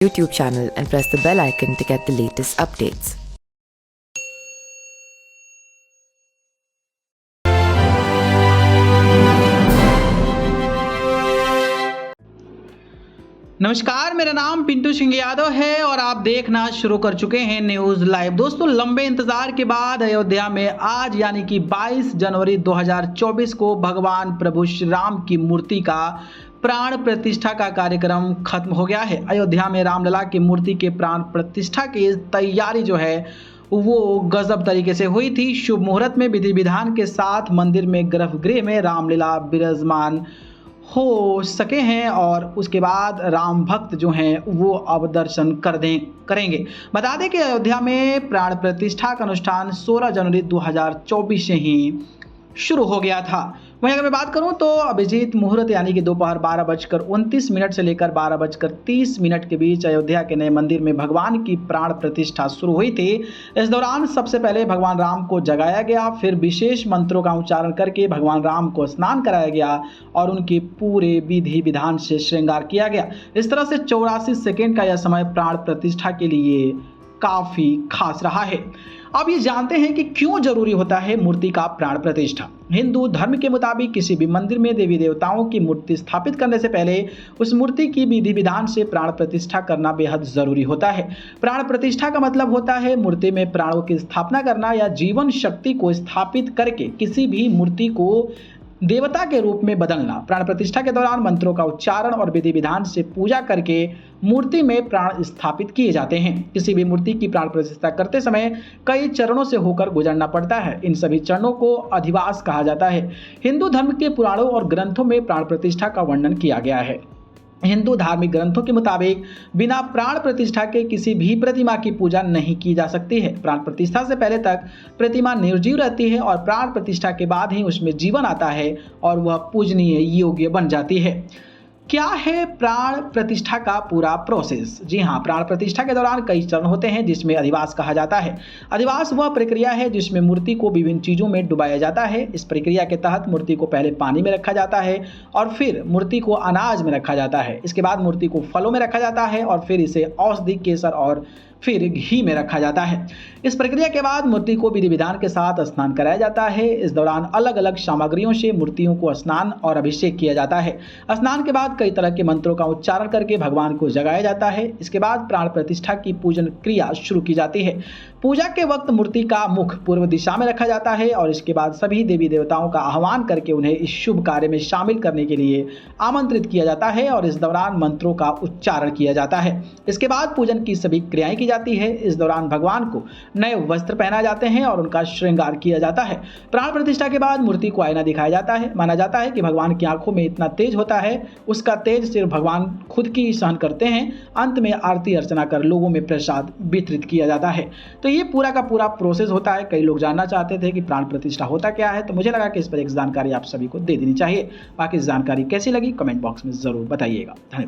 YouTube channel and press the bell icon to get the latest updates. नमस्कार, मेरा नाम पिंटू सिंह यादव है और आप देखना शुरू कर चुके हैं न्यूज लाइव। दोस्तों, लंबे इंतजार के बाद अयोध्या में आज यानी कि 22 जनवरी 2024 को भगवान प्रभु श्री राम की मूर्ति का प्राण प्रतिष्ठा का कार्यक्रम खत्म हो गया है। अयोध्या में रामलला की मूर्ति के प्राण प्रतिष्ठा की तैयारी जो है वो गजब तरीके से हुई थी। शुभ मुहूर्त में विधि विधान के साथ मंदिर में गर्भगृह में रामलीला विराजमान हो सके हैं और उसके बाद राम भक्त जो हैं वो अब दर्शन करेंगे। बता दें कि अयोध्या में प्राण प्रतिष्ठा का अनुष्ठान 16 जनवरी 2024 से ही शुरू हो गया था। वहीं अगर मैं बात करूं तो अभिजीत मुहूर्त यानी कि दोपहर 12:29 से लेकर 12:30 के बीच अयोध्या के नए मंदिर में भगवान की प्राण प्रतिष्ठा शुरू हुई थी। इस दौरान सबसे पहले भगवान राम को जगाया गया, फिर विशेष मंत्रों का उच्चारण करके भगवान राम को स्नान कराया गया और उनके पूरे विधि विधान से श्रृंगार किया गया। इस तरह से 84 सेकेंड का यह समय प्राण प्रतिष्ठा के लिए काफी खास रहा है। अब ये जानते हैं कि क्यों जरूरी होता है मूर्ति का प्राण प्रतिष्ठा। हिंदू धर्म के मुताबिक किसी भी मंदिर में देवी देवताओं की मूर्ति स्थापित करने से पहले उस मूर्ति की विधि विधान से प्राण प्रतिष्ठा करना बेहद जरूरी होता है। प्राण प्रतिष्ठा का मतलब होता है मूर्ति में प्राणों की स्थापना करना या जीवन शक्ति को स्थापित करके किसी भी मूर्ति को देवता के रूप में बदलना। प्राण प्रतिष्ठा के दौरान मंत्रों का उच्चारण और विधि विधान से पूजा करके मूर्ति में प्राण स्थापित किए जाते हैं। किसी भी मूर्ति की प्राण प्रतिष्ठा करते समय कई चरणों से होकर गुजरना पड़ता है। इन सभी चरणों को अधिवास कहा जाता है। हिंदू धर्म के पुराणों और ग्रंथों में प्राण प्रतिष्ठा का वर्णन किया गया है। हिंदू धार्मिक ग्रंथों के मुताबिक बिना प्राण प्रतिष्ठा के किसी भी प्रतिमा की पूजा नहीं की जा सकती है। प्राण प्रतिष्ठा से पहले तक प्रतिमा निर्जीव रहती है और प्राण प्रतिष्ठा के बाद ही उसमें जीवन आता है और वह पूजनीय योग्य बन जाती है। क्या है प्राण प्रतिष्ठा का पूरा प्रोसेस? जी हाँ, प्राण प्रतिष्ठा के दौरान कई चरण होते हैं जिसमें अधिवास कहा जाता है। अधिवास वह प्रक्रिया है जिसमें मूर्ति को विभिन्न चीजों में डुबाया जाता है। इस प्रक्रिया के तहत मूर्ति को पहले पानी में रखा जाता है और फिर मूर्ति को अनाज में रखा जाता है। इसके बाद मूर्ति को फलों में रखा जाता है और फिर इसे औषधि, केसर और फिर घी में रखा जाता है। इस प्रक्रिया के बाद मूर्ति को विधि विधान के साथ स्नान कराया जाता है। इस दौरान अलग अलग सामग्रियों से मूर्तियों को स्नान और अभिषेक किया जाता है। स्नान के बाद कई तरह के मंत्रों का उच्चारण करके भगवान को जगाया जाता है। इसके बाद प्राण प्रतिष्ठा की पूजन क्रिया शुरू की जाती है। पूजा के वक्त मूर्ति का मुख पूर्व दिशा में रखा जाता है और इसके बाद सभी देवी देवताओं का आह्वान करके उन्हें इस शुभ कार्य में शामिल करने के लिए आमंत्रित किया जाता है और इस दौरान मंत्रों का उच्चारण किया जाता है। इसके बाद पूजन की सभी क्रियाएं की जाती है। इस दौरान भगवान को नए वस्त्र पहनाए जाते हैं और उनका श्रृंगार किया जाता है। प्राण प्रतिष्ठा के बाद मूर्ति को आईना दिखाया जाता है। माना जाता है कि भगवान की आंखों में इतना तेज होता है, उसका तेज सिर्फ भगवान खुद की सहन करते हैं। अंत में आरती अर्चना कर लोगों में प्रसाद वितरित किया जाता है। तो ये पूरा का पूरा प्रोसेस होता है। कई लोग जानना चाहते थे कि प्राण प्रतिष्ठा होता क्या है, तो मुझे लगा कि इस पर एक जानकारी आप सभी को दे देनी चाहिए। बाकी जानकारी कैसी लगी कमेंट बॉक्स में जरूर बताइएगा। धन्यवाद।